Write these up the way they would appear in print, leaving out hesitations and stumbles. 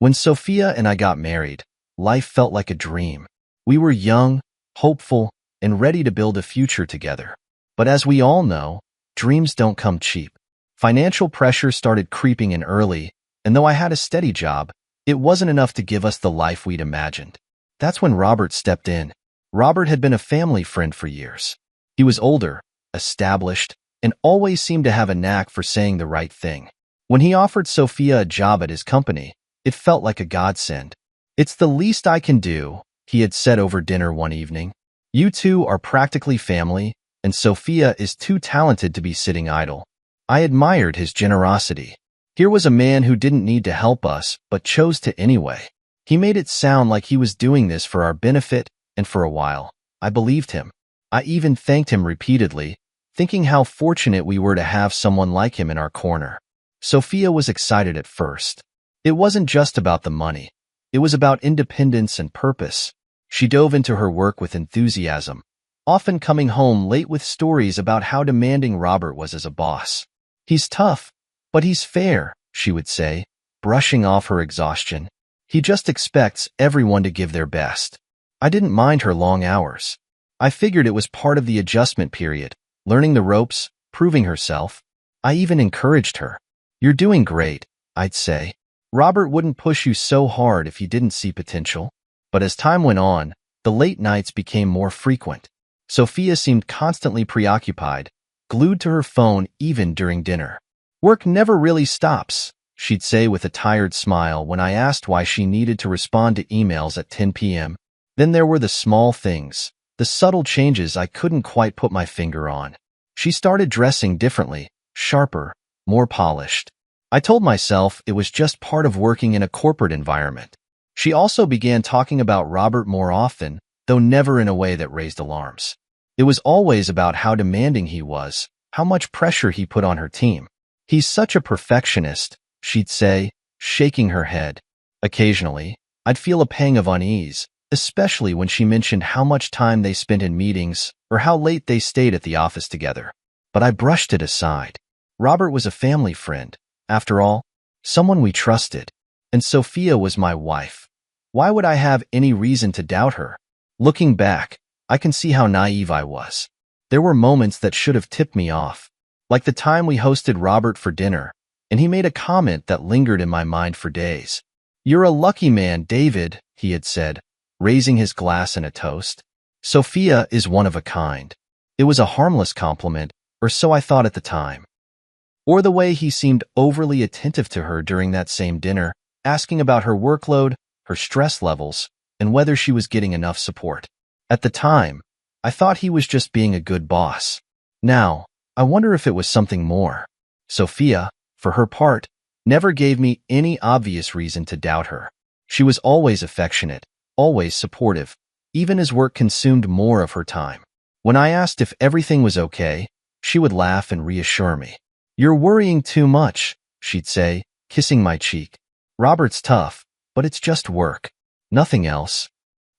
When Sophia and I got married, life felt like a dream. We were young, hopeful, and ready to build a future together. But as we all know, dreams don't come cheap. Financial pressure started creeping in early, and though I had a steady job, it wasn't enough to give us the life we'd imagined. That's when Robert stepped in. Robert had been a family friend for years. He was older, established, and always seemed to have a knack for saying the right thing. When he offered Sophia a job at his company, it felt like a godsend. "It's the least I can do," he had said over dinner one evening. "You two are practically family, and Sophia is too talented to be sitting idle." I admired his generosity. Here was a man who didn't need to help us, but chose to anyway. He made it sound like he was doing this for our benefit, and for a while, I believed him. I even thanked him repeatedly, thinking how fortunate we were to have someone like him in our corner. Sophia was excited at first. It wasn't just about the money. It was about independence and purpose. She dove into her work with enthusiasm, often coming home late with stories about how demanding Robert was as a boss. "He's tough, but he's fair," she would say, brushing off her exhaustion. "He just expects everyone to give their best." I didn't mind her long hours. I figured it was part of the adjustment period, learning the ropes, proving herself. I even encouraged her. "You're doing great," I'd say. Robert wouldn't push you so hard if he didn't see potential. But as time went on, the late nights became more frequent. Sophia seemed constantly preoccupied, glued to her phone even during dinner. "Work never really stops," she'd say with a tired smile when I asked why she needed to respond to emails at 10 p.m. Then there were the small things, the subtle changes I couldn't quite put my finger on. She started dressing differently, sharper, more polished. I told myself it was just part of working in a corporate environment. She also began talking about Robert more often, though never in a way that raised alarms. It was always about how demanding he was, how much pressure he put on her team. "He's such a perfectionist," she'd say, shaking her head. Occasionally, I'd feel a pang of unease, especially when she mentioned how much time they spent in meetings or how late they stayed at the office together. But I brushed it aside. Robert was a family friend, after all, someone we trusted. And Sophia was my wife. Why would I have any reason to doubt her? Looking back, I can see how naive I was. There were moments that should have tipped me off, like the time we hosted Robert for dinner, and he made a comment that lingered in my mind for days. "You're a lucky man, David," he had said, raising his glass in a toast. "Sophia is one of a kind." It was a harmless compliment, or so I thought at the time. Or the way he seemed overly attentive to her during that same dinner, asking about her workload, her stress levels, and whether she was getting enough support. At the time, I thought he was just being a good boss. Now, I wonder if it was something more. Sophia, for her part, never gave me any obvious reason to doubt her. She was always affectionate, always supportive, even as work consumed more of her time. When I asked if everything was okay, she would laugh and reassure me. "You're worrying too much," she'd say, kissing my cheek. "Robert's tough, but it's just work. Nothing else."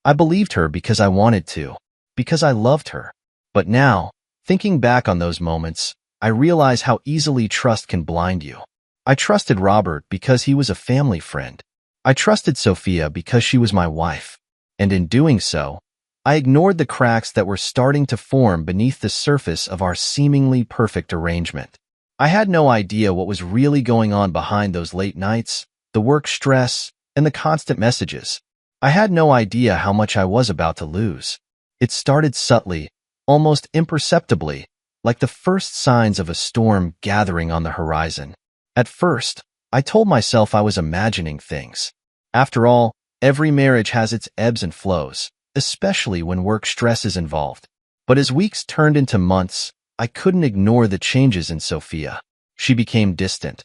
I believed her because I wanted to, because I loved her. But now, thinking back on those moments, I realize how easily trust can blind you. I trusted Robert because he was a family friend. I trusted Sophia because she was my wife. And in doing so, I ignored the cracks that were starting to form beneath the surface of our seemingly perfect arrangement. I had no idea what was really going on behind those late nights, the work stress, and the constant messages. I had no idea how much I was about to lose. It started subtly, almost imperceptibly, like the first signs of a storm gathering on the horizon. At first, I told myself I was imagining things. After all, every marriage has its ebbs and flows, especially when work stress is involved. But as weeks turned into months, I couldn't ignore the changes in Sophia. She became distant,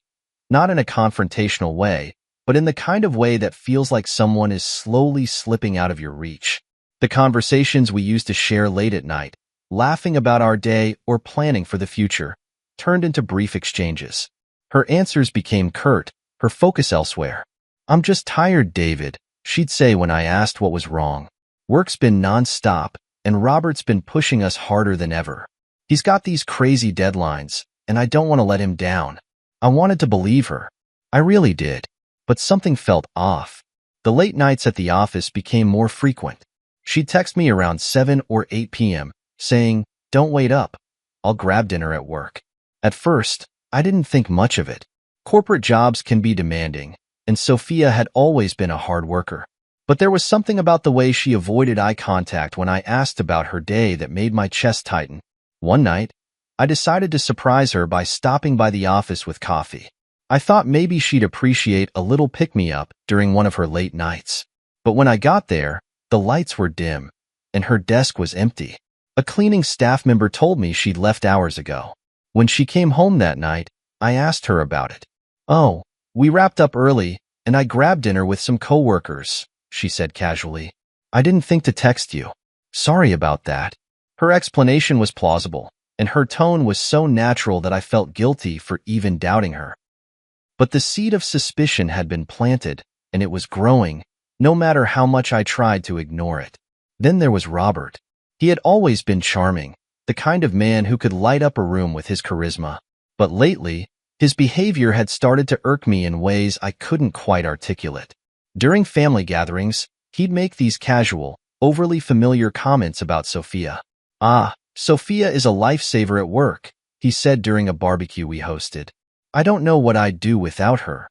not in a confrontational way, but in the kind of way that feels like someone is slowly slipping out of your reach. The conversations we used to share late at night, laughing about our day or planning for the future, turned into brief exchanges. Her answers became curt, her focus elsewhere. "I'm just tired, David," she'd say when I asked what was wrong. "Work's been non-stop, and Robert's been pushing us harder than ever. He's got these crazy deadlines, and I don't want to let him down." I wanted to believe her. I really did. But something felt off. The late nights at the office became more frequent. She'd text me around 7 or 8 p.m., saying, "Don't wait up. I'll grab dinner at work." At first, I didn't think much of it. Corporate jobs can be demanding, and Sophia had always been a hard worker. But there was something about the way she avoided eye contact when I asked about her day that made my chest tighten. One night, I decided to surprise her by stopping by the office with coffee. I thought maybe she'd appreciate a little pick-me-up during one of her late nights. But when I got there, the lights were dim, and her desk was empty. A cleaning staff member told me she'd left hours ago. When she came home that night, I asked her about it. "Oh, we wrapped up early, and I grabbed dinner with some coworkers," she said casually. "I didn't think to text you. Sorry about that." Her explanation was plausible, and her tone was so natural that I felt guilty for even doubting her. But the seed of suspicion had been planted, and it was growing, no matter how much I tried to ignore it. Then there was Robert. He had always been charming, the kind of man who could light up a room with his charisma. But lately, his behavior had started to irk me in ways I couldn't quite articulate. During family gatherings, he'd make these casual, overly familiar comments about Sophia. "Ah, Sophia is a lifesaver at work," he said during a barbecue we hosted. "I don't know what I'd do without her."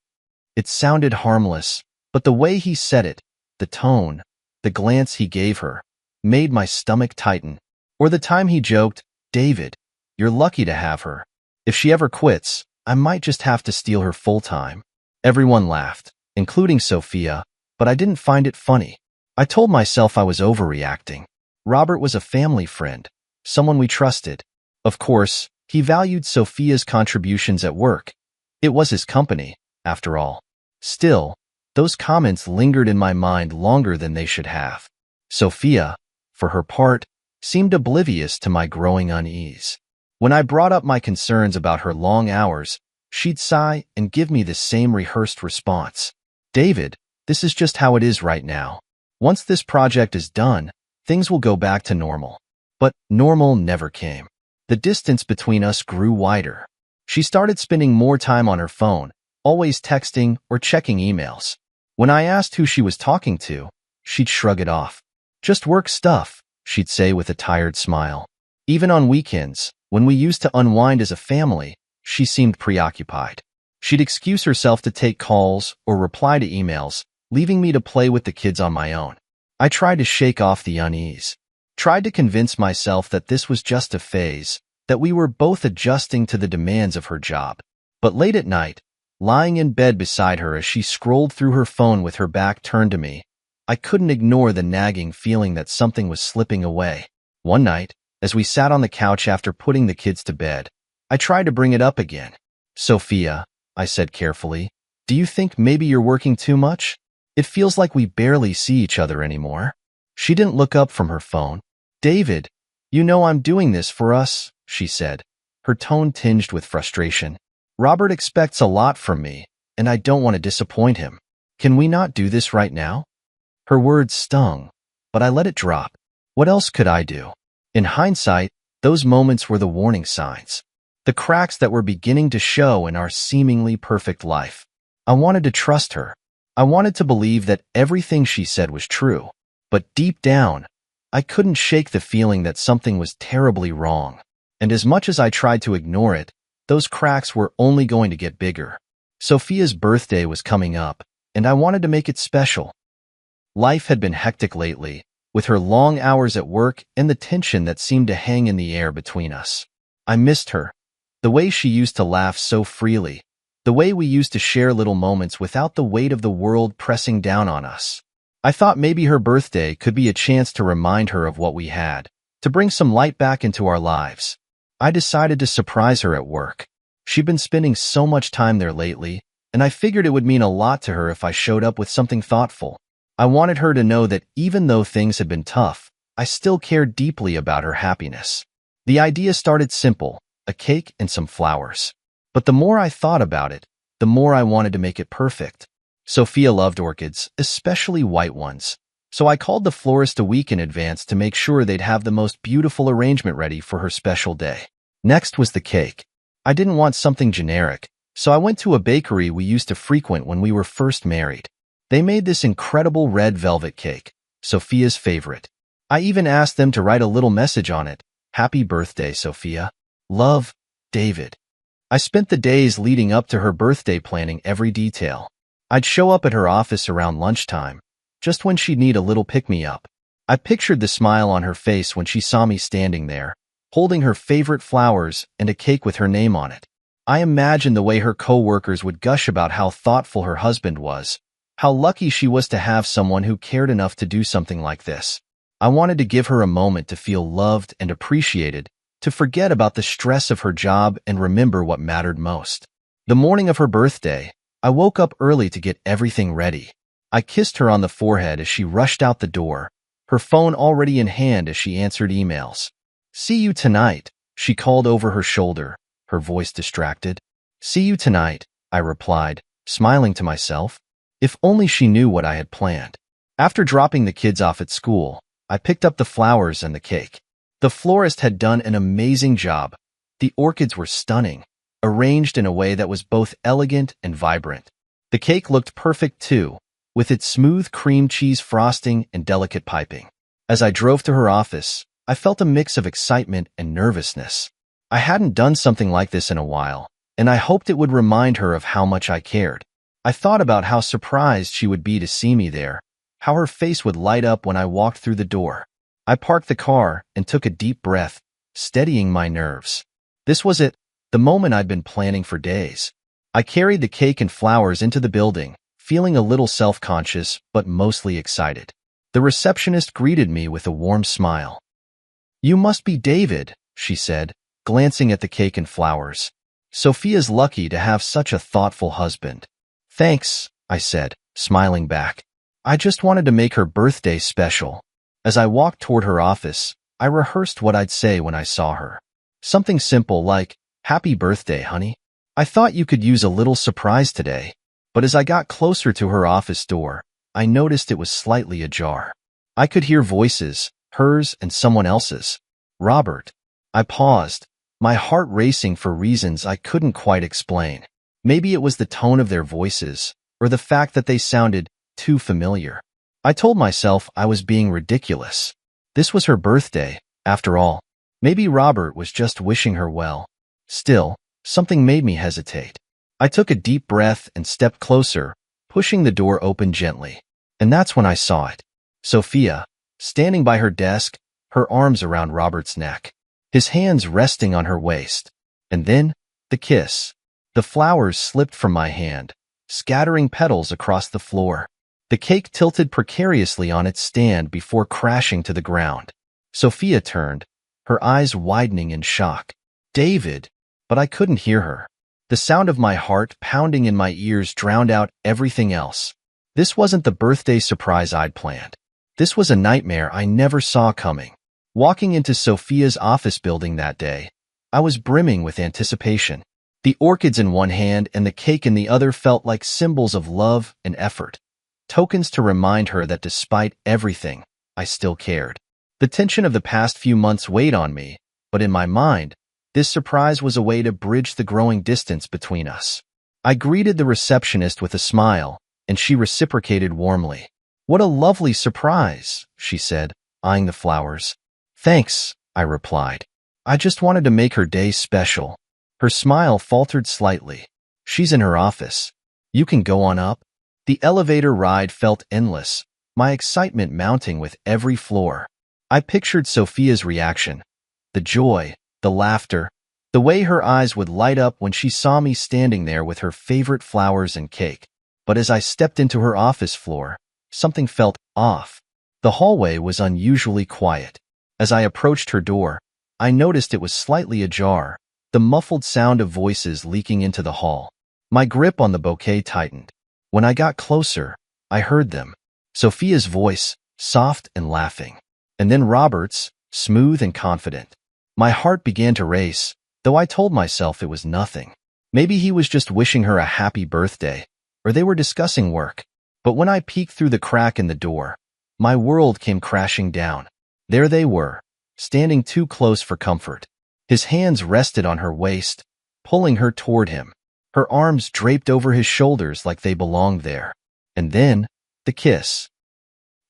It sounded harmless, but the way he said it, the tone, the glance he gave her, made my stomach tighten. Or the time he joked, "David, you're lucky to have her. If she ever quits, I might just have to steal her full-time." Everyone laughed, including Sophia, but I didn't find it funny. I told myself I was overreacting. Robert was a family friend, someone we trusted. Of course, he valued Sophia's contributions at work. It was his company, after all. Still, those comments lingered in my mind longer than they should have. Sophia, for her part, seemed oblivious to my growing unease. When I brought up my concerns about her long hours, she'd sigh and give me the same rehearsed response. "David, this is just how it is right now. Once this project is done, things will go back to normal." But normal never came. The distance between us grew wider. She started spending more time on her phone, always texting or checking emails. When I asked who she was talking to, she'd shrug it off. "Just work stuff," she'd say with a tired smile. Even on weekends, when we used to unwind as a family, she seemed preoccupied. She'd excuse herself to take calls or reply to emails, leaving me to play with the kids on my own. I tried to shake off the unease. Tried to convince myself that this was just a phase, that we were both adjusting to the demands of her job. But late at night, lying in bed beside her as she scrolled through her phone with her back turned to me, I couldn't ignore the nagging feeling that something was slipping away. One night, as we sat on the couch after putting the kids to bed, I tried to bring it up again. "Sophia," I said carefully, "do you think maybe you're working too much? It feels like we barely see each other anymore." She didn't look up from her phone. "David, you know I'm doing this for us," she said, her tone tinged with frustration. "Robert expects a lot from me, and I don't want to disappoint him. Can we not do this right now?" Her words stung, but I let it drop. What else could I do? In hindsight, those moments were the warning signs, the cracks that were beginning to show in our seemingly perfect life. I wanted to trust her. I wanted to believe that everything she said was true. But deep down, I couldn't shake the feeling that something was terribly wrong. And as much as I tried to ignore it, those cracks were only going to get bigger. Sophia's birthday was coming up, and I wanted to make it special. Life had been hectic lately, with her long hours at work and the tension that seemed to hang in the air between us. I missed her, the way she used to laugh so freely, the way we used to share little moments without the weight of the world pressing down on us. I thought maybe her birthday could be a chance to remind her of what we had, to bring some light back into our lives. I decided to surprise her at work. She'd been spending so much time there lately, and I figured it would mean a lot to her if I showed up with something thoughtful. I wanted her to know that even though things had been tough, I still cared deeply about her happiness. The idea started simple, a cake and some flowers. But the more I thought about it, the more I wanted to make it perfect. Sophia loved orchids, especially white ones, so I called the florist a week in advance to make sure they'd have the most beautiful arrangement ready for her special day. Next was the cake. I didn't want something generic, So I went to a bakery we used to frequent when we were first married. They made this incredible red velvet cake, Sophia's favorite. I even asked them to write a little message on it. Happy birthday, Sophia. Love, David. I spent the days leading up to her birthday planning every detail. I'd show up at her office around lunchtime, just when she'd need a little pick-me-up. I pictured the smile on her face when she saw me standing there, holding her favorite flowers and a cake with her name on it. I imagined the way her co-workers would gush about how thoughtful her husband was, how lucky she was to have someone who cared enough to do something like this. I wanted to give her a moment to feel loved and appreciated, to forget about the stress of her job and remember what mattered most. The morning of her birthday, I woke up early to get everything ready. I kissed her on the forehead as she rushed out the door, her phone already in hand as she answered emails. See you tonight, she called over her shoulder, her voice distracted. See you tonight, I replied, smiling to myself. If only she knew what I had planned. After dropping the kids off at school, I picked up the flowers and the cake. The florist had done an amazing job. The orchids were stunning, arranged in a way that was both elegant and vibrant. The cake looked perfect too, with its smooth cream cheese frosting and delicate piping. As I drove to her office, I felt a mix of excitement and nervousness. I hadn't done something like this in a while, and I hoped it would remind her of how much I cared. I thought about how surprised she would be to see me there, how her face would light up when I walked through the door. I parked the car and took a deep breath, steadying my nerves. This was it, the moment I'd been planning for days. I carried the cake and flowers into the building, feeling a little self-conscious but mostly excited. The receptionist greeted me with a warm smile. You must be David, she said, glancing at the cake and flowers. Sophia's lucky to have such a thoughtful husband. Thanks, I said, smiling back. I just wanted to make her birthday special. As I walked toward her office, I rehearsed what I'd say when I saw her. Something simple like, Happy birthday, honey. I thought you could use a little surprise today. But as I got closer to her office door, I noticed it was slightly ajar. I could hear voices, hers and someone else's. Robert. I paused, my heart racing for reasons I couldn't quite explain. Maybe it was the tone of their voices, or the fact that they sounded too familiar. I told myself I was being ridiculous. This was her birthday, after all. Maybe Robert was just wishing her well. Still, something made me hesitate. I took a deep breath and stepped closer, pushing the door open gently. And that's when I saw it. Sophia, standing by her desk, her arms around Robert's neck, his hands resting on her waist. And then, the kiss. The flowers slipped from my hand, scattering petals across the floor. The cake tilted precariously on its stand before crashing to the ground. Sophia turned, her eyes widening in shock. David! But I couldn't hear her. The sound of my heart pounding in my ears drowned out everything else. This wasn't the birthday surprise I'd planned. This was a nightmare I never saw coming. Walking into Sophia's office building that day, I was brimming with anticipation. The orchids in one hand and the cake in the other felt like symbols of love and effort. Tokens to remind her that despite everything, I still cared. The tension of the past few months weighed on me, but in my mind, this surprise was a way to bridge the growing distance between us. I greeted the receptionist with a smile, and she reciprocated warmly. What a lovely surprise, she said, eyeing the flowers. Thanks, I replied. I just wanted to make her day special. Her smile faltered slightly. She's in her office. You can go on up. The elevator ride felt endless, my excitement mounting with every floor. I pictured Sophia's reaction, the joy, the laughter, the way her eyes would light up when she saw me standing there with her favorite flowers and cake. But as I stepped into her office floor, something felt off. The hallway was unusually quiet. As I approached her door, I noticed it was slightly ajar, the muffled sound of voices leaking into the hall. My grip on the bouquet tightened. When I got closer, I heard them. Sophia's voice, soft and laughing. And then Robert's, smooth and confident. My heart began to race, though I told myself it was nothing. Maybe he was just wishing her a happy birthday, or they were discussing work. But when I peeked through the crack in the door, my world came crashing down. There they were, standing too close for comfort. His hands rested on her waist, pulling her toward him. Her arms draped over his shoulders like they belonged there. And then, the kiss.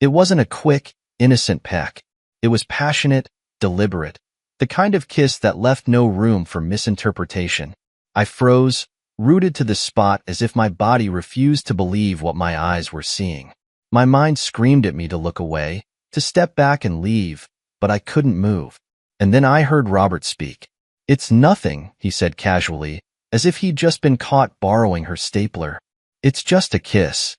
It wasn't a quick, innocent peck. It was passionate, deliberate, the kind of kiss that left no room for misinterpretation. I froze, rooted to the spot as if my body refused to believe what my eyes were seeing. My mind screamed at me to look away, to step back and leave, but I couldn't move. And then I heard Robert speak. "It's nothing," he said casually, as if he'd just been caught borrowing her stapler. "It's just a kiss.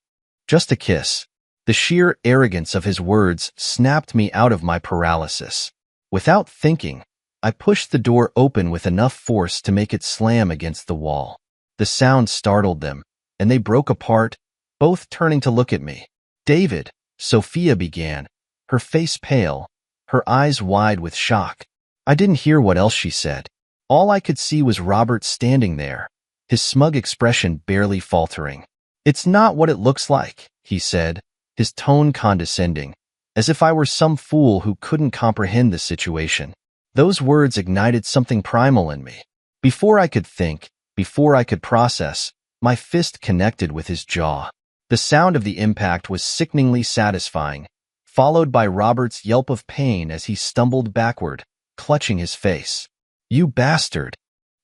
Just a kiss." The sheer arrogance of his words snapped me out of my paralysis. Without thinking, I pushed the door open with enough force to make it slam against the wall. The sound startled them, and they broke apart, both turning to look at me. "David," Sophia began, her face pale, her eyes wide with shock. I didn't hear what else she said. All I could see was Robert standing there, his smug expression barely faltering. "It's not what it looks like," he said, his tone condescending, as if I were some fool who couldn't comprehend the situation. Those words ignited something primal in me. Before I could think, before I could process, my fist connected with his jaw. The sound of the impact was sickeningly satisfying, followed by Robert's yelp of pain as he stumbled backward, clutching his face. "You bastard!"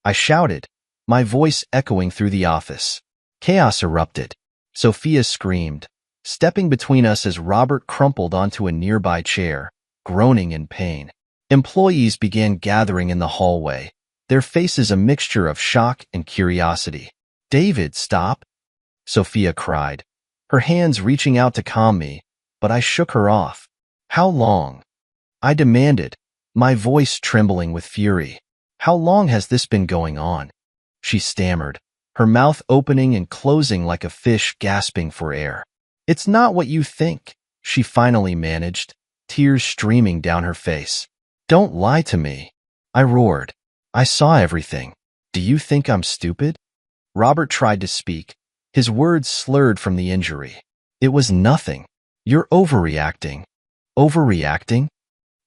I shouted, my voice echoing through the office. Chaos erupted. Sophia screamed, stepping between us as Robert crumpled onto a nearby chair, groaning in pain. Employees began gathering in the hallway, their faces a mixture of shock and curiosity. "David, stop!" Sophia cried, her hands reaching out to calm me, but I shook her off. "How long?" I demanded, my voice trembling with fury. "How long has this been going on?" She stammered, her mouth opening and closing like a fish gasping for air. "It's not what you think," she finally managed, tears streaming down her face. "Don't lie to me," I roared. "I saw everything. Do you think I'm stupid?" Robert tried to speak, his words slurred from the injury. "It was nothing. You're overreacting." "Overreacting?"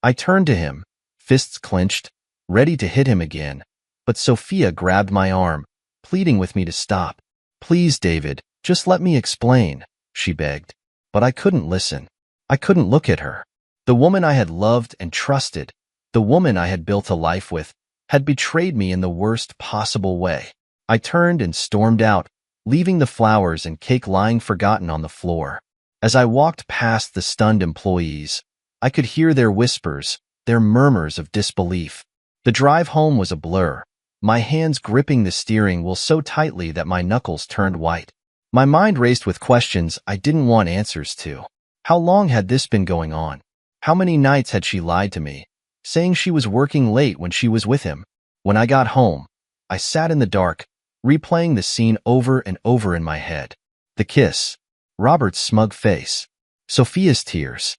I turned to him, fists clenched, ready to hit him again, but Sophia grabbed my arm, pleading with me to stop. "Please, David, just let me explain," she begged. But I couldn't listen. I couldn't look at her. The woman I had loved and trusted, the woman I had built a life with, had betrayed me in the worst possible way. I turned and stormed out, leaving the flowers and cake lying forgotten on the floor. As I walked past the stunned employees, I could hear their whispers, their murmurs of disbelief. The drive home was a blur, my hands gripping the steering wheel so tightly that my knuckles turned white. My mind raced with questions I didn't want answers to. How long had this been going on? How many nights had she lied to me, saying she was working late when she was with him? When I got home, I sat in the dark, replaying the scene over and over in my head. The kiss, Robert's smug face, Sophia's tears.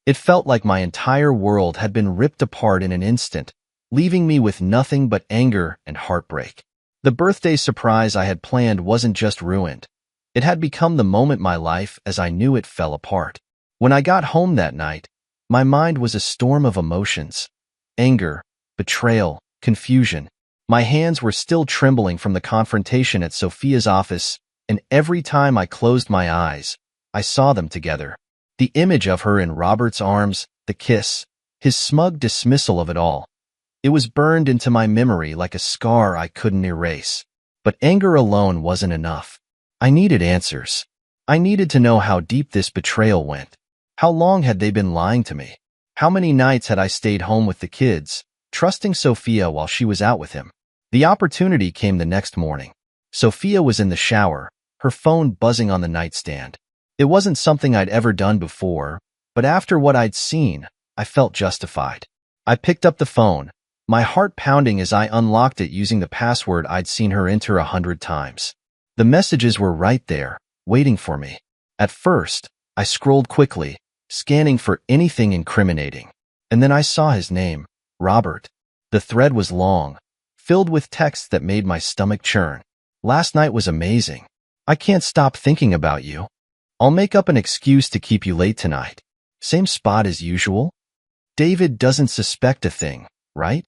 It felt like my entire world had been ripped apart in an instant, leaving me with nothing but anger and heartbreak. The birthday surprise I had planned wasn't just ruined. It had become the moment my life as I knew it fell apart. When I got home that night, my mind was a storm of emotions. Anger, betrayal, confusion. My hands were still trembling from the confrontation at Sophia's office, and every time I closed my eyes, I saw them together. The image of her in Robert's arms, the kiss, his smug dismissal of it all. It was burned into my memory like a scar I couldn't erase. But anger alone wasn't enough. I needed answers. I needed to know how deep this betrayal went. How long had they been lying to me? How many nights had I stayed home with the kids, trusting Sophia while she was out with him? The opportunity came the next morning. Sophia was in the shower, her phone buzzing on the nightstand. It wasn't something I'd ever done before, but after what I'd seen, I felt justified. I picked up the phone, my heart pounding as I unlocked it using the password I'd seen her enter 100 times. The messages were right there, waiting for me. At first, I scrolled quickly, scanning for anything incriminating. And then I saw his name, Robert. The thread was long, filled with texts that made my stomach churn. "Last night was amazing. I can't stop thinking about you. I'll make up an excuse to keep you late tonight. Same spot as usual. David doesn't suspect a thing, right?"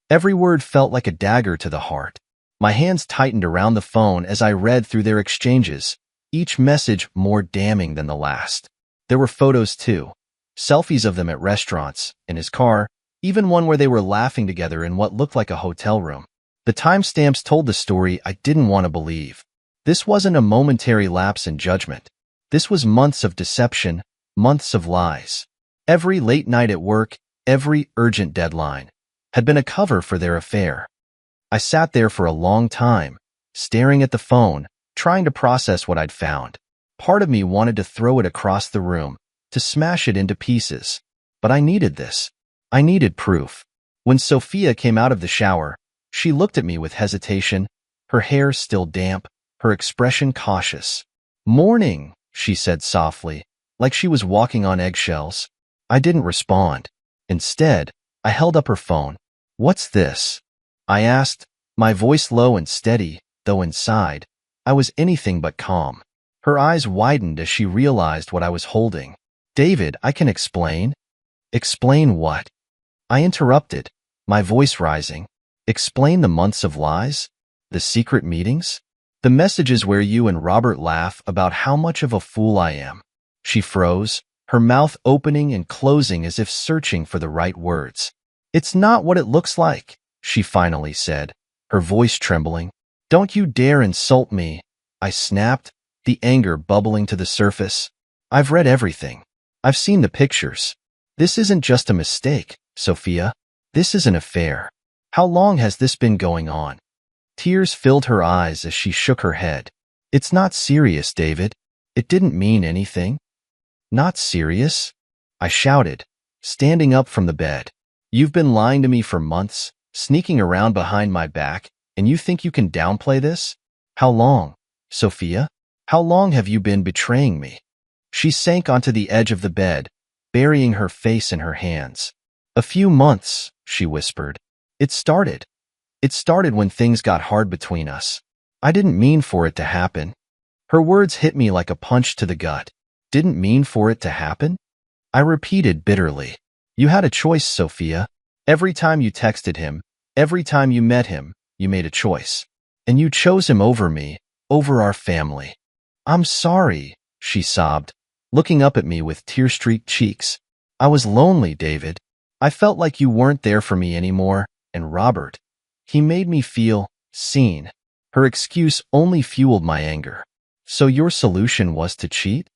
Every word felt like a dagger to the heart. My hands tightened around the phone as I read through their exchanges, each message more damning than the last. There were photos too, selfies of them at restaurants, in his car, even one where they were laughing together in what looked like a hotel room. The timestamps told the story I didn't want to believe. This wasn't a momentary lapse in judgment. This was months of deception, months of lies. Every late night at work, every urgent deadline, had been a cover for their affair. I sat there for a long time, staring at the phone, trying to process what I'd found. Part of me wanted to throw it across the room, to smash it into pieces. But I needed this. I needed proof. When Sophia came out of the shower, she looked at me with hesitation, her hair still damp, her expression cautious. "Morning," she said softly, like she was walking on eggshells. I didn't respond. Instead, I held up her phone. "What's this?" I asked, my voice low and steady, though inside, I was anything but calm. Her eyes widened as she realized what I was holding. "David, I can explain." "Explain what?" I interrupted, my voice rising. "Explain the months of lies? The secret meetings? The messages where you and Robert laugh about how much of a fool I am." She froze, her mouth opening and closing as if searching for the right words. "It's not what it looks like," she finally said, her voice trembling. "Don't you dare insult me," I snapped, the anger bubbling to the surface. "I've read everything. I've seen the pictures. This isn't just a mistake, Sophia. This is an affair. How long has this been going on?" Tears filled her eyes as she shook her head. "It's not serious, David. It didn't mean anything." "Not serious?" I shouted, standing up from the bed. "You've been lying to me for months, sneaking around behind my back, and you think you can downplay this? How long, Sophia? How long have you been betraying me?" She sank onto the edge of the bed, burying her face in her hands. "A few months," she whispered. It started when things got hard between us. I didn't mean for it to happen." Her words hit me like a punch to the gut. "Didn't mean for it to happen?" I repeated bitterly. "You had a choice, Sophia. Every time you texted him, every time you met him, you made a choice. And you chose him over me, over our family." "I'm sorry," she sobbed, looking up at me with tear-streaked cheeks. "I was lonely, David. I felt like you weren't there for me anymore, and Robert, he made me feel seen." Her excuse only fueled my anger. "So your solution was to cheat?"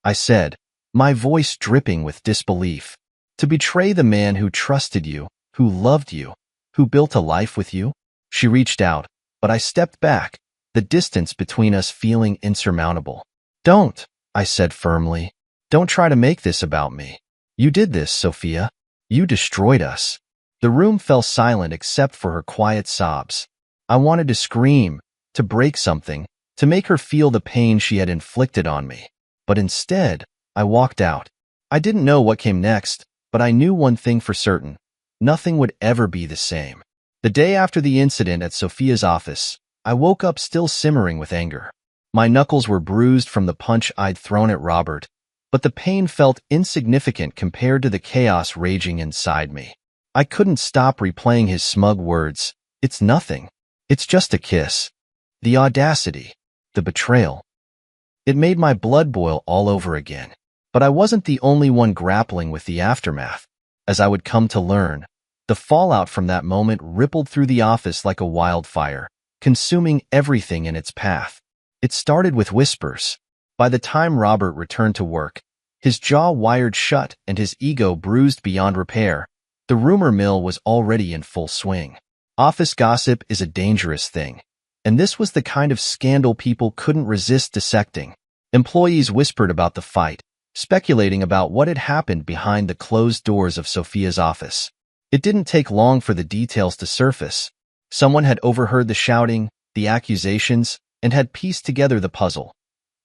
I said, my voice dripping with disbelief. "To betray the man who trusted you, who loved you, who built a life with you?" She reached out, but I stepped back, the distance between us feeling insurmountable. "Don't," I said firmly. "Don't try to make this about me. You did this, Sophia. You destroyed us." The room fell silent except for her quiet sobs. I wanted to scream, to break something, to make her feel the pain she had inflicted on me. But instead, I walked out. I didn't know what came next, but I knew one thing for certain. Nothing would ever be the same. The day after the incident at Sophia's office, I woke up still simmering with anger. My knuckles were bruised from the punch I'd thrown at Robert, but the pain felt insignificant compared to the chaos raging inside me. I couldn't stop replaying his smug words. "It's nothing. It's just a kiss." The audacity, the betrayal. It made my blood boil all over again. But I wasn't the only one grappling with the aftermath. As I would come to learn, the fallout from that moment rippled through the office like a wildfire, consuming everything in its path. It started with whispers. By the time Robert returned to work, his jaw wired shut and his ego bruised beyond repair, the rumor mill was already in full swing. Office gossip is a dangerous thing, and this was the kind of scandal people couldn't resist dissecting. Employees whispered about the fight, speculating about what had happened behind the closed doors of Sophia's office. It didn't take long for the details to surface. Someone had overheard the shouting, the accusations, and had pieced together the puzzle.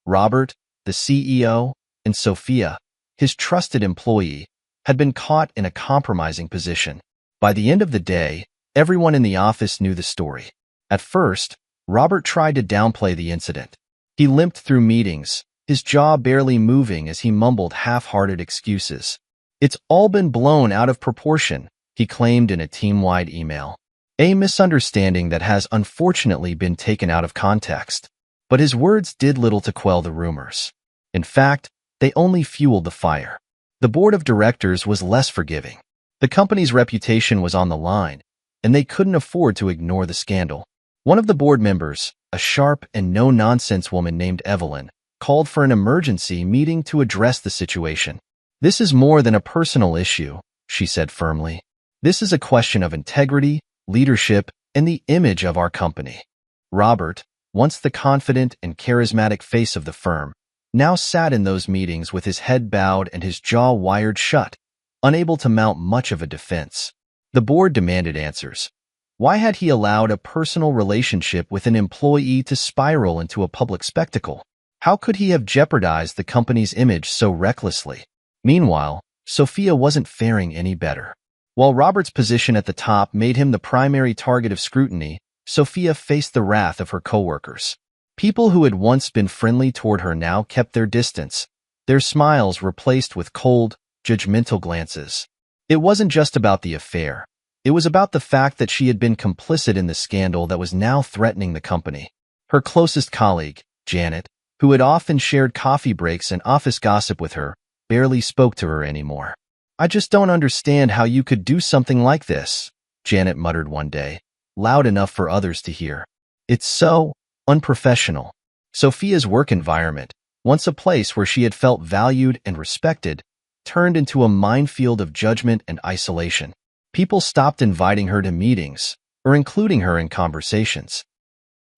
Robert, the CEO, and Sophia, his trusted employee, had been caught in a compromising position. By the end of the day, everyone in the office knew the story. At first, Robert tried to downplay the incident. He limped through meetings, his jaw barely moving as he mumbled half-hearted excuses. "It's all been blown out of proportion," he claimed in a team-wide email. A misunderstanding that has unfortunately been taken out of context. But his words did little to quell the rumors. In fact, they only fueled the fire. The board of directors was less forgiving. The company's reputation was on the line, and they couldn't afford to ignore the scandal. One of the board members, a sharp and no-nonsense woman named Evelyn, called for an emergency meeting to address the situation. "This is more than a personal issue," she said firmly. "This is a question of integrity, leadership, and the image of our company." Robert, once the confident and charismatic face of the firm, now sat in those meetings with his head bowed and his jaw wired shut, unable to mount much of a defense. The board demanded answers. Why had he allowed a personal relationship with an employee to spiral into a public spectacle? How could he have jeopardized the company's image so recklessly? Meanwhile, Sophia wasn't faring any better. While Robert's position at the top made him the primary target of scrutiny, Sophia faced the wrath of her coworkers. People who had once been friendly toward her now kept their distance, their smiles replaced with cold, judgmental glances. It wasn't just about the affair. It was about the fact that she had been complicit in the scandal that was now threatening the company. Her closest colleague, Janet, who had often shared coffee breaks and office gossip with her, barely spoke to her anymore. "I just don't understand how you could do something like this," Janet muttered one day, loud enough for others to hear. "It's so unprofessional." Sophia's work environment, once a place where she had felt valued and respected, turned into a minefield of judgment and isolation. People stopped inviting her to meetings or including her in conversations.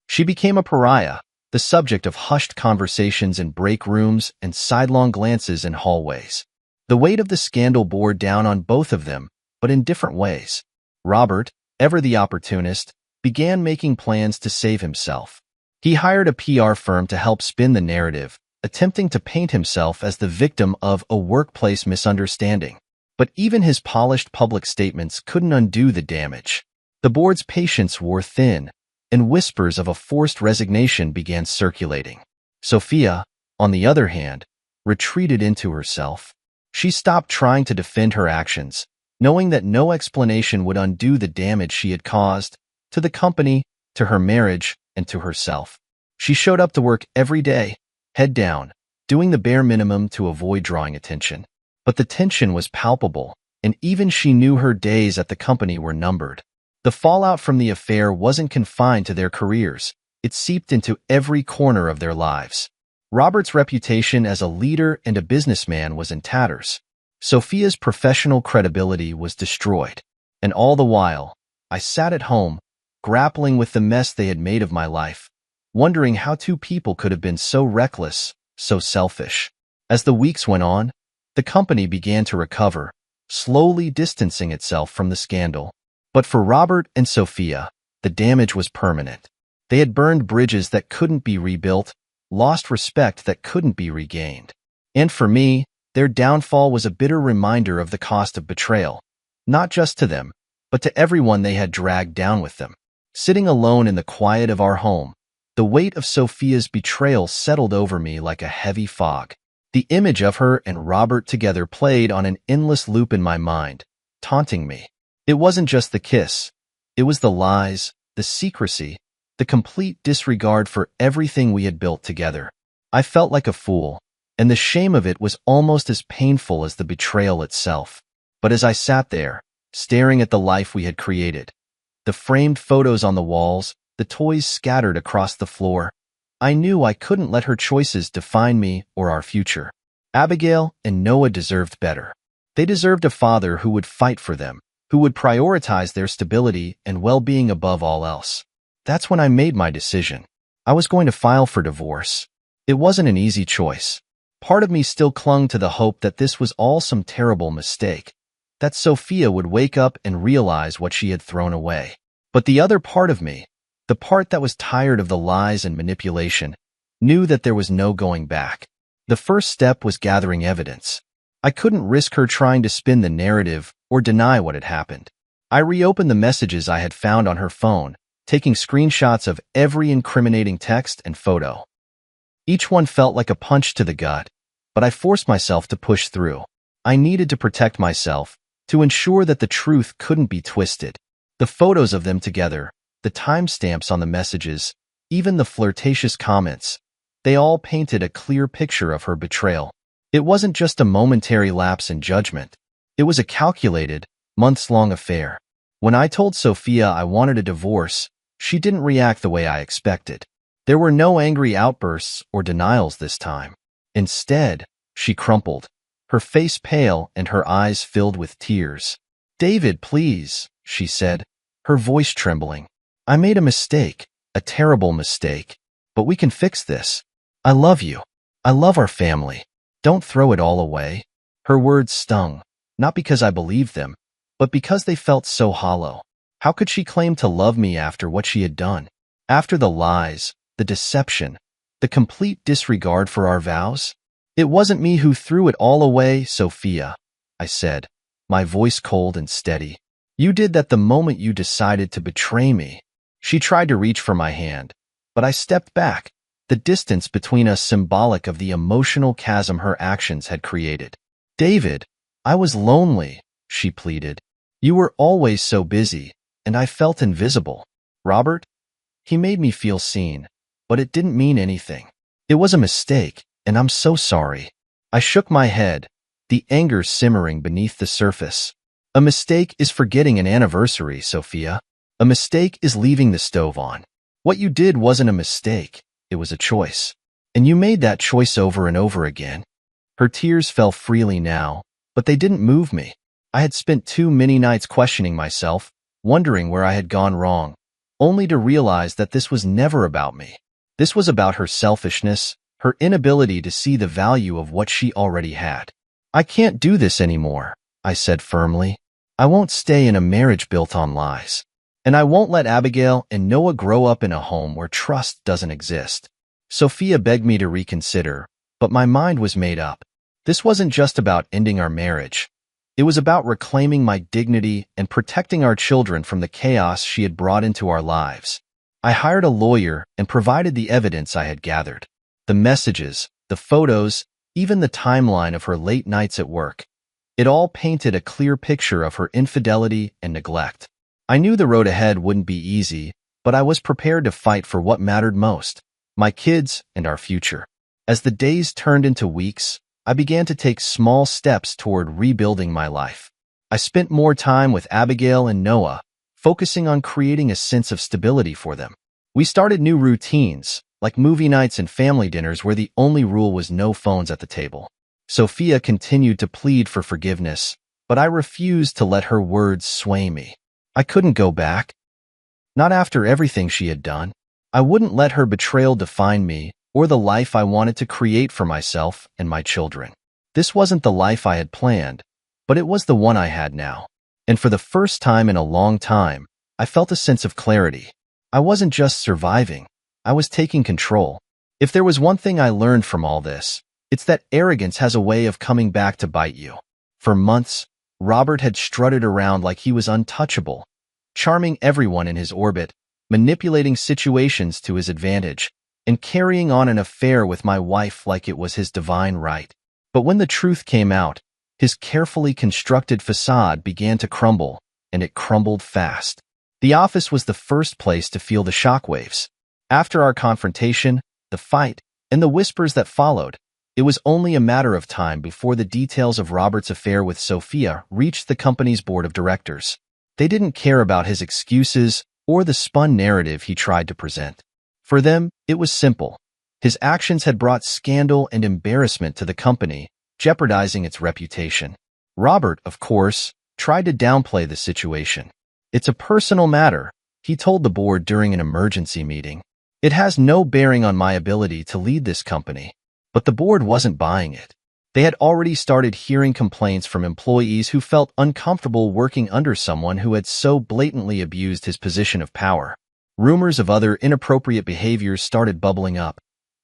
She became a pariah, the subject of hushed conversations in break rooms and sidelong glances in hallways. The weight of the scandal bore down on both of them, but in different ways. Robert, ever the opportunist, began making plans to save himself. He hired a PR firm to help spin the narrative, attempting to paint himself as the victim of a workplace misunderstanding. But even his polished public statements couldn't undo the damage. The board's patience wore thin, and whispers of a forced resignation began circulating. Sophia, on the other hand, retreated into herself. She stopped trying to defend her actions, knowing that no explanation would undo the damage she had caused to the company, to her marriage, and to herself. She showed up to work every day, head down, doing the bare minimum to avoid drawing attention. But the tension was palpable, and even she knew her days at the company were numbered. The fallout from the affair wasn't confined to their careers. It seeped into every corner of their lives. Robert's reputation as a leader and a businessman was in tatters. Sophia's professional credibility was destroyed. And all the while, I sat at home, grappling with the mess they had made of my life, wondering how two people could have been so reckless, so selfish. As the weeks went on, the company began to recover, slowly distancing itself from the scandal. But for Robert and Sophia, the damage was permanent. They had burned bridges that couldn't be rebuilt, lost respect that couldn't be regained. And for me, their downfall was a bitter reminder of the cost of betrayal, not just to them, but to everyone they had dragged down with them. Sitting alone in the quiet of our home, the weight of Sophia's betrayal settled over me like a heavy fog. The image of her and Robert together played on an endless loop in my mind, taunting me. It wasn't just the kiss. It was the lies, the secrecy, the complete disregard for everything we had built together. I felt like a fool, and the shame of it was almost as painful as the betrayal itself. But as I sat there, staring at the life we had created, the framed photos on the walls, the toys scattered across the floor, I knew I couldn't let her choices define me or our future. Abigail and Noah deserved better. They deserved a father who would fight for them, who would prioritize their stability and well-being above all else. That's when I made my decision. I was going to file for divorce. It wasn't an easy choice. Part of me still clung to the hope that this was all some terrible mistake, that Sophia would wake up and realize what she had thrown away. But the other part of me, the part that was tired of the lies and manipulation, knew that there was no going back. The first step was gathering evidence. I couldn't risk her trying to spin the narrative or deny what had happened. I reopened the messages I had found on her phone, taking screenshots of every incriminating text and photo. Each one felt like a punch to the gut, but I forced myself to push through. I needed to protect myself, to ensure that the truth couldn't be twisted. The photos of them together, the timestamps on the messages, even the flirtatious comments, they all painted a clear picture of her betrayal. It wasn't just a momentary lapse in judgment. It was a calculated, months-long affair. When I told Sophia I wanted a divorce, she didn't react the way I expected. There were no angry outbursts or denials this time. Instead, she crumpled, her face pale and her eyes filled with tears. "David, please," she said, her voice trembling. "I made a mistake, a terrible mistake. But we can fix this. I love you. I love our family. Don't throw it all away." Her words stung, not because I believed them, but because they felt so hollow. How could she claim to love me after what she had done? After the lies, the deception, the complete disregard for our vows? "It wasn't me who threw it all away, Sophia," I said, my voice cold and steady. "You did that the moment you decided to betray me." She tried to reach for my hand, but I stepped back, the distance between us symbolic of the emotional chasm her actions had created. "David, I was lonely," she pleaded. "You were always so busy, and I felt invisible. Robert, he made me feel seen, but it didn't mean anything. It was a mistake, and I'm so sorry." I shook my head, the anger simmering beneath the surface. "A mistake is forgetting an anniversary, Sophia. A mistake is leaving the stove on. What you did wasn't a mistake, it was a choice. And you made that choice over and over again." Her tears fell freely now, but they didn't move me. I had spent too many nights questioning myself, wondering where I had gone wrong, only to realize that this was never about me. This was about her selfishness, her inability to see the value of what she already had. "I can't do this anymore," I said firmly. "I won't stay in a marriage built on lies. And I won't let Abigail and Noah grow up in a home where trust doesn't exist." Sophia begged me to reconsider, but my mind was made up. This wasn't just about ending our marriage. It was about reclaiming my dignity and protecting our children from the chaos she had brought into our lives. I hired a lawyer and provided the evidence I had gathered. The messages, the photos, even the timeline of her late nights at work. It all painted a clear picture of her infidelity and neglect. I knew the road ahead wouldn't be easy, but I was prepared to fight for what mattered most, my kids and our future. As the days turned into weeks, I began to take small steps toward rebuilding my life. I spent more time with Abigail and Noah, focusing on creating a sense of stability for them. We started new routines, like movie nights and family dinners where the only rule was no phones at the table. Sophia continued to plead for forgiveness, but I refused to let her words sway me. I couldn't go back. Not after everything she had done. I wouldn't let her betrayal define me or the life I wanted to create for myself and my children. This wasn't the life I had planned, but it was the one I had now. And for the first time in a long time, I felt a sense of clarity. I wasn't just surviving. I was taking control. If there was one thing I learned from all this, it's that arrogance has a way of coming back to bite you. For months, Robert had strutted around like he was untouchable, charming everyone in his orbit, manipulating situations to his advantage, and carrying on an affair with my wife like it was his divine right. But when the truth came out, his carefully constructed facade began to crumble, and it crumbled fast. The office was the first place to feel the shockwaves. After our confrontation, the fight, and the whispers that followed, it was only a matter of time before the details of Robert's affair with Sophia reached the company's board of directors. They didn't care about his excuses or the spun narrative he tried to present. For them, it was simple. His actions had brought scandal and embarrassment to the company, jeopardizing its reputation. Robert, of course, tried to downplay the situation. "It's a personal matter," he told the board during an emergency meeting. "It has no bearing on my ability to lead this company." But the board wasn't buying it. They had already started hearing complaints from employees who felt uncomfortable working under someone who had so blatantly abused his position of power. Rumors of other inappropriate behaviors started bubbling up.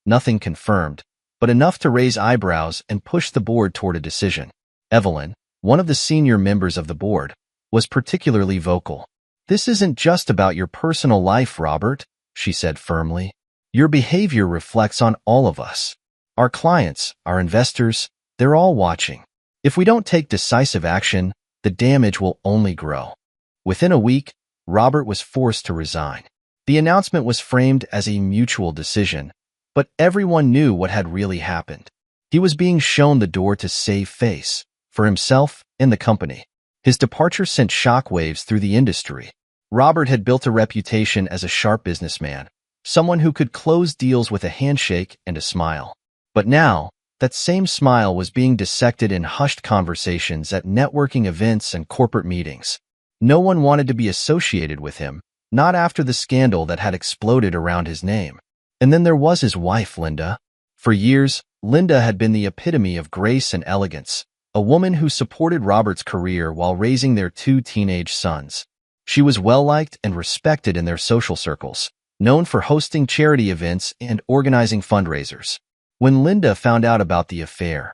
Nothing confirmed, but enough to raise eyebrows and push the board toward a decision. Evelyn, one of the senior members of the board, was particularly vocal. "This isn't just about your personal life, Robert," she said firmly. "Your behavior reflects on all of us. Our clients, our investors, they're all watching. If we don't take decisive action, the damage will only grow." Within a week, Robert was forced to resign. The announcement was framed as a mutual decision, but everyone knew what had really happened. He was being shown the door to save face, for himself and the company. His departure sent shockwaves through the industry. Robert had built a reputation as a sharp businessman, someone who could close deals with a handshake and a smile. But now, that same smile was being dissected in hushed conversations at networking events and corporate meetings. No one wanted to be associated with him, not after the scandal that had exploded around his name. And then there was his wife, Linda. For years, Linda had been the epitome of grace and elegance, a woman who supported Robert's career while raising their 2 teenage sons. She was well-liked and respected in their social circles, known for hosting charity events and organizing fundraisers. When Linda found out about the affair,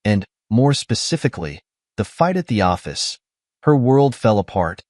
and, more specifically, the fight at the office, her world fell apart.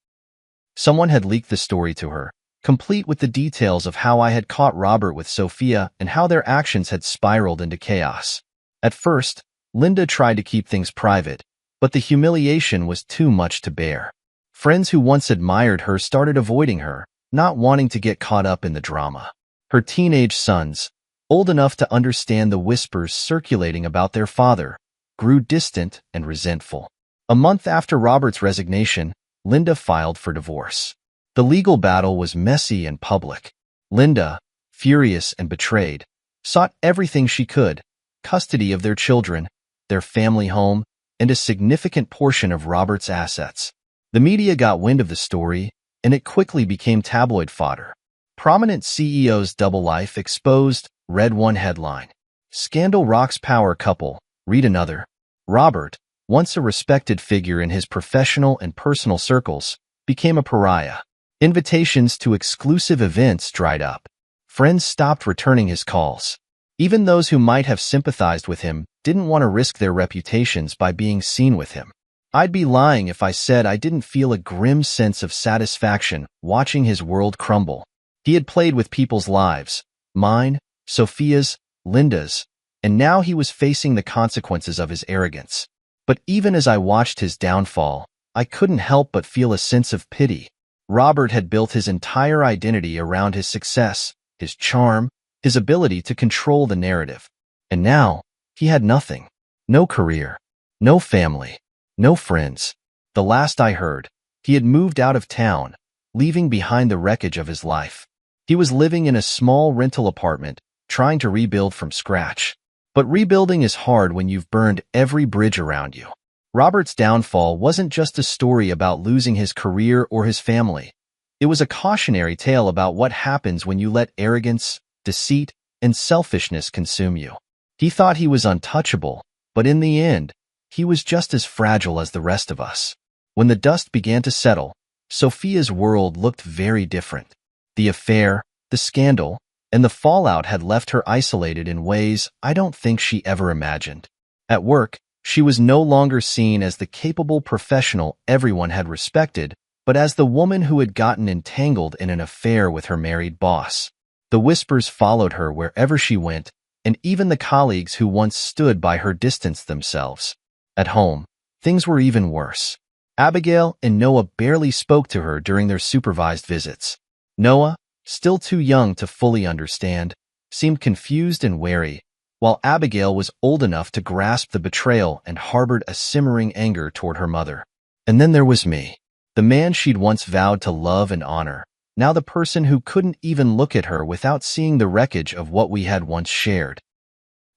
Someone had leaked the story to her, complete with the details of how I had caught Robert with Sophia and how their actions had spiraled into chaos. At first, Linda tried to keep things private, but the humiliation was too much to bear. Friends who once admired her started avoiding her, not wanting to get caught up in the drama. Her teenage sons, old enough to understand the whispers circulating about their father, grew distant and resentful. A month after Robert's resignation, Linda filed for divorce. The legal battle was messy and public. Linda, furious and betrayed, sought everything she could: custody of their children, their family home, and a significant portion of Robert's assets. The media got wind of the story, and it quickly became tabloid fodder. Prominent CEO's double life exposed, read one headline. Scandal rocks power couple, read another. Robert, once a respected figure in his professional and personal circles, became a pariah. Invitations to exclusive events dried up. Friends stopped returning his calls. Even those who might have sympathized with him didn't want to risk their reputations by being seen with him. I'd be lying if I said I didn't feel a grim sense of satisfaction watching his world crumble. He had played with people's lives, mine, Sophia's, Linda's, and now he was facing the consequences of his arrogance. But even as I watched his downfall, I couldn't help but feel a sense of pity. Robert had built his entire identity around his success, his charm, his ability to control the narrative. And now, he had nothing. No career, no family, no friends. The last I heard, he had moved out of town, leaving behind the wreckage of his life. He was living in a small rental apartment, trying to rebuild from scratch. But rebuilding is hard when you've burned every bridge around you. Robert's downfall wasn't just a story about losing his career or his family. It was a cautionary tale about what happens when you let arrogance, deceit, and selfishness consume you. He thought he was untouchable, but in the end, he was just as fragile as the rest of us. When the dust began to settle, Sophia's world looked very different. The affair, the scandal, and the fallout had left her isolated in ways I don't think she ever imagined. At work, she was no longer seen as the capable professional everyone had respected, but as the woman who had gotten entangled in an affair with her married boss. The whispers followed her wherever she went, and even the colleagues who once stood by her distanced themselves. At home, things were even worse. Abigail and Noah barely spoke to her during their supervised visits. Noah, still too young to fully understand, seemed confused and wary, while Abigail was old enough to grasp the betrayal and harbored a simmering anger toward her mother. And then there was me, the man she'd once vowed to love and honor, now the person who couldn't even look at her without seeing the wreckage of what we had once shared.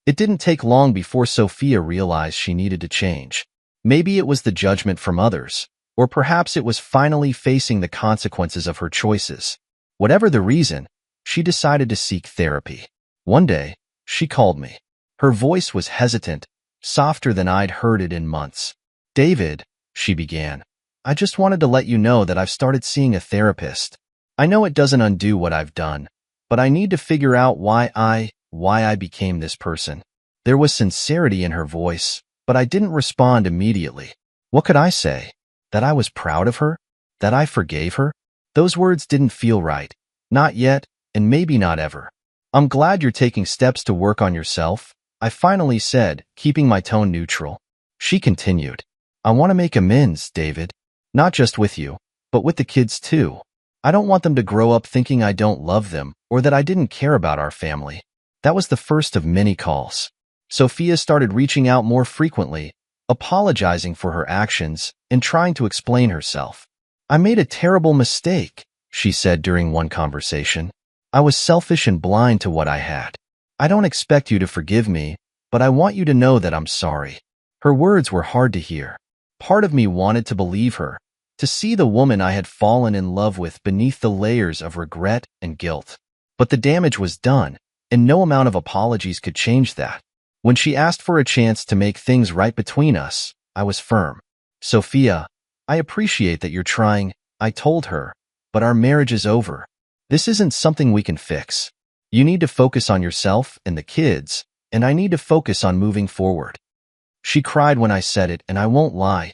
It didn't take long before Sophia realized she needed to change. Maybe it was the judgment from others, or perhaps it was finally facing the consequences of her choices. Whatever the reason, she decided to seek therapy. One day, she called me. Her voice was hesitant, softer than I'd heard it in months. "David," she began, "I just wanted to let you know that I've started seeing a therapist. I know it doesn't undo what I've done, but I need to figure out why I became this person." There was sincerity in her voice, but I didn't respond immediately. What could I say? That I was proud of her? That I forgave her? Those words didn't feel right. Not yet, and maybe not ever. "I'm glad you're taking steps to work on yourself," I finally said, keeping my tone neutral. She continued, "I want to make amends, David. Not just with you, but with the kids too. I don't want them to grow up thinking I don't love them or that I didn't care about our family. That was the first of many calls. Sophia started reaching out more frequently, apologizing for her actions and trying to explain herself. I made a terrible mistake, she said during one conversation. I was selfish and blind to what I had. I don't expect you to forgive me, but I want you to know that I'm sorry. Her words were hard to hear. Part of me wanted to believe her, to see the woman I had fallen in love with beneath the layers of regret and guilt. But the damage was done, and no amount of apologies could change that. When she asked for a chance to make things right between us, I was firm. Sophia, I appreciate that you're trying, I told her, but our marriage is over. This isn't something we can fix. You need to focus on yourself and the kids, and I need to focus on moving forward. She cried when I said it, and I won't lie.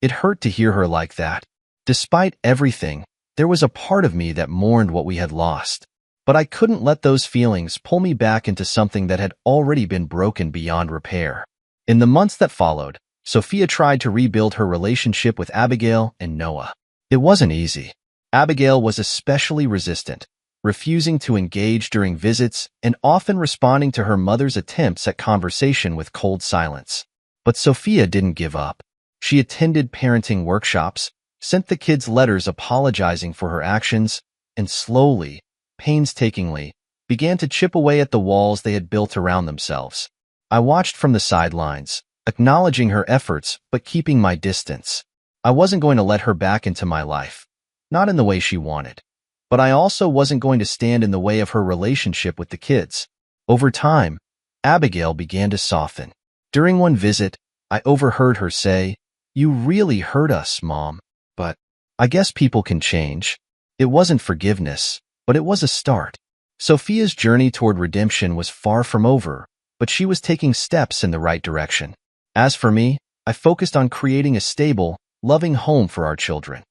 It hurt to hear her like that. Despite everything, there was a part of me that mourned what we had lost. But I couldn't let those feelings pull me back into something that had already been broken beyond repair. In the months that followed, Sophia tried to rebuild her relationship with Abigail and Noah. It wasn't easy. Abigail was especially resistant, refusing to engage during visits and often responding to her mother's attempts at conversation with cold silence. But Sophia didn't give up. She attended parenting workshops, sent the kids letters apologizing for her actions, and slowly, painstakingly, began to chip away at the walls they had built around themselves. I watched from the sidelines, acknowledging her efforts but keeping my distance. I wasn't going to let her back into my life, not in the way she wanted. But I also wasn't going to stand in the way of her relationship with the kids. Over time, Abigail began to soften. During one visit, I overheard her say, "You really hurt us, Mom." But I guess people can change. It wasn't forgiveness, but it was a start. Sophia's journey toward redemption was far from over, but she was taking steps in the right direction. As for me, I focused on creating a stable, loving home for our children.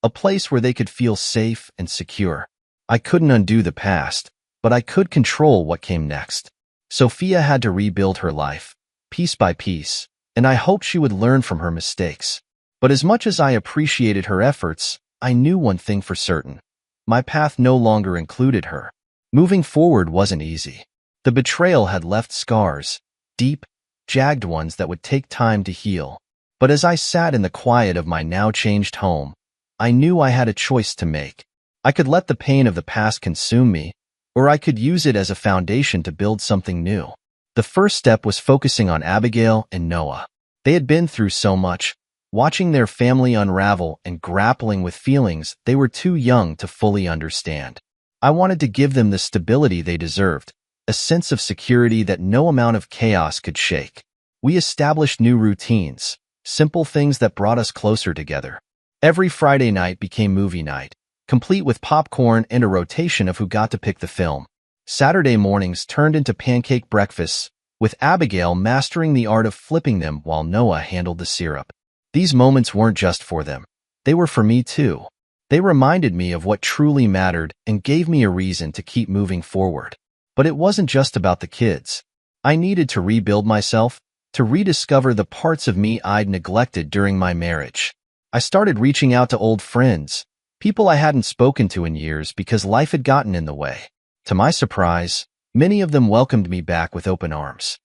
A place where they could feel safe and secure. I couldn't undo the past, but I could control what came next. Sophia had to rebuild her life, piece by piece, and I hoped she would learn from her mistakes. But as much as I appreciated her efforts, I knew one thing for certain. My path no longer included her. Moving forward wasn't easy. The betrayal had left scars, deep, jagged ones that would take time to heal. But as I sat in the quiet of my now changed home, I knew I had a choice to make. I could let the pain of the past consume me, or I could use it as a foundation to build something new. The first step was focusing on Abigail and Noah. They had been through so much, watching their family unravel and grappling with feelings they were too young to fully understand. I wanted to give them the stability they deserved, a sense of security that no amount of chaos could shake. We established new routines, simple things that brought us closer together. Every Friday night became movie night, complete with popcorn and a rotation of who got to pick the film. Saturday mornings turned into pancake breakfasts, with Abigail mastering the art of flipping them while Noah handled the syrup. These moments weren't just for them. They were for me too. They reminded me of what truly mattered and gave me a reason to keep moving forward. But it wasn't just about the kids. I needed to rebuild myself, to rediscover the parts of me I'd neglected during my marriage. I started reaching out to old friends, people I hadn't spoken to in years because life had gotten in the way. To my surprise, many of them welcomed me back with open arms.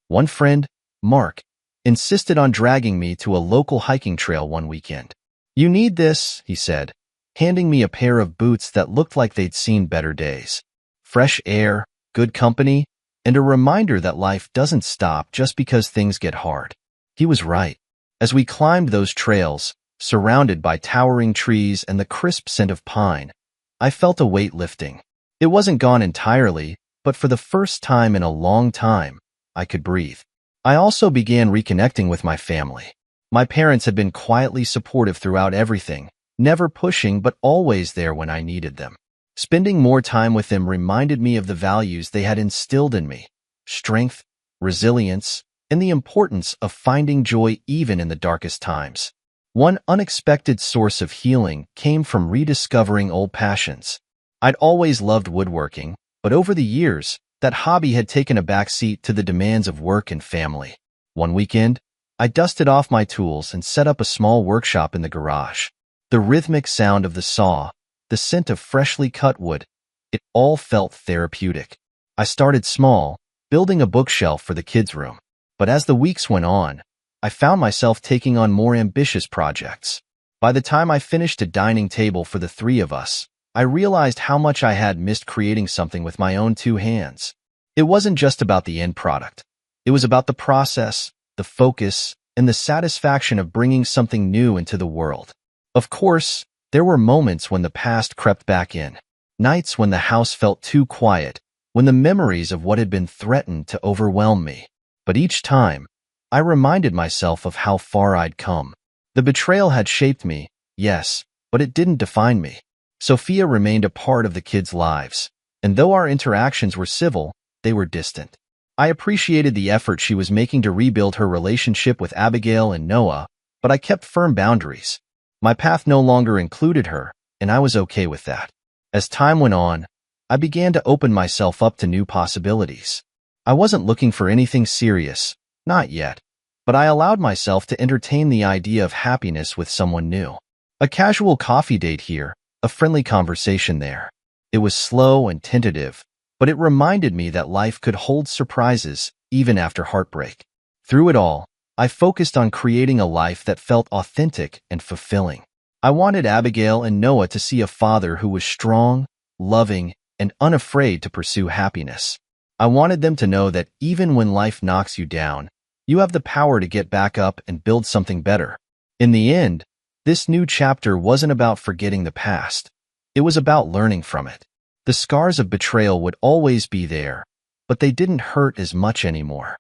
One friend, Mark, insisted on dragging me to a local hiking trail one weekend. "You need this," he said, handing me a pair of boots that looked like they'd seen better days. Fresh air, good company, and a reminder that life doesn't stop just because things get hard. He was right. As we climbed those trails, surrounded by towering trees and the crisp scent of pine, I felt a weight lifting. It wasn't gone entirely, but for the first time in a long time, I could breathe. I also began reconnecting with my family. My parents had been quietly supportive throughout everything, never pushing but always there when I needed them. Spending more time with them reminded me of the values they had instilled in me: strength, resilience, and the importance of finding joy even in the darkest times. One unexpected source of healing came from rediscovering old passions. I'd always loved woodworking, but over the years, that hobby had taken a back seat to the demands of work and family. One weekend, I dusted off my tools and set up a small workshop in the garage. The rhythmic sound of the saw, the scent of freshly cut wood. It all felt therapeutic. I started small, building a bookshelf for the kids' room. But as the weeks went on, I found myself taking on more ambitious projects. By the time I finished a dining table for the three of us, I realized how much I had missed creating something with my own two hands. It wasn't just about the end product. It was about the process, the focus, and the satisfaction of bringing something new into the world. Of course, there were moments when the past crept back in. Nights when the house felt too quiet, when the memories of what had been threatened to overwhelm me. But each time, I reminded myself of how far I'd come. The betrayal had shaped me, yes, but it didn't define me. Sophia remained a part of the kids' lives, and though our interactions were civil, they were distant. I appreciated the effort she was making to rebuild her relationship with Abigail and Noah, but I kept firm boundaries. My path no longer included her, and I was okay with that. As time went on, I began to open myself up to new possibilities. I wasn't looking for anything serious, not yet, but I allowed myself to entertain the idea of happiness with someone new. A casual coffee date here, a friendly conversation there. It was slow and tentative, but it reminded me that life could hold surprises even after heartbreak. Through it all, I focused on creating a life that felt authentic and fulfilling. I wanted Abigail and Noah to see a father who was strong, loving, and unafraid to pursue happiness. I wanted them to know that even when life knocks you down, you have the power to get back up and build something better. In the end, this new chapter wasn't about forgetting the past. It was about learning from it. The scars of betrayal would always be there, but they didn't hurt as much anymore.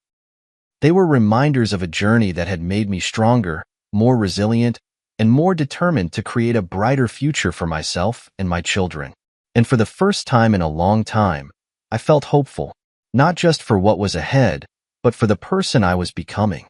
They were reminders of a journey that had made me stronger, more resilient, and more determined to create a brighter future for myself and my children. And for the first time in a long time, I felt hopeful, not just for what was ahead, but for the person I was becoming.